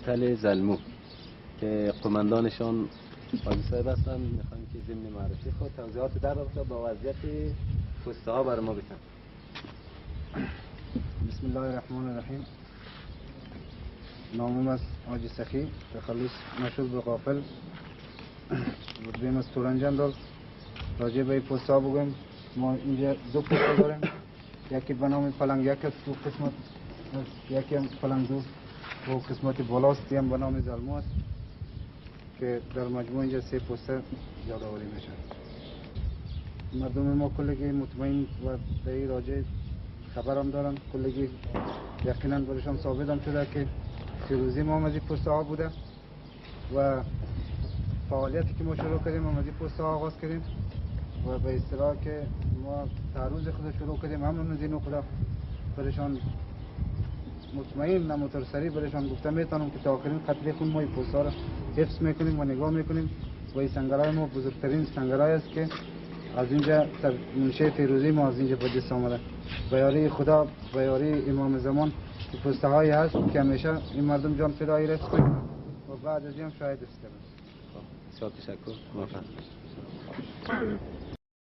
تل زلمو که قماندانشان حاجی صاحب هستن. میخوایم که ضمن معرفی خود توضیحات در رابطه با وضعیت پسته ها برای ما بتن. بسم الله الرحمن الرحیم. نامم از حاجی سخی، تخلص مشهور به غافل. بودیم از تورنجان دار. راجع به پسته ها بگویم. ما اینجا دو پسته داریم. یکی به نام پلنگ یک است، دو قسمت، یکی هم پلنگ دو و قسمت بالاستی هم به نام زلمو است که در مجموع اینجا سه پسته یادآوری میشه. مردم ما کلگی مطمئن و در این راجع خبر هم دارن، کلگی یقینا برشان ثابت هم شده که پیروزی ما از این پسته ها بوده و فعالیتی که ما شروع کردیم از این پسته ها آغاز کردیم و به اصطلاح که ما تعرض خود شروع کردیم همون از این خدا برشان مطمئن نموتر سریع برشان گفته میتونم که تا آخرین قطره خون ما این پسته ها را حفظ میکنیم و نگاه میکنیم و این سنگرهای ما بزرگترین سنگرهای است که از اینجا منشه فیروزی ما از اینجا به دست آمده. به یاری خدا، به یاری امام زمان که پسته هایی هست که همیشه این مردم جان فدایی رفت کنیم و بعد از این هم شاهد است. بسیار تشکر. موفق.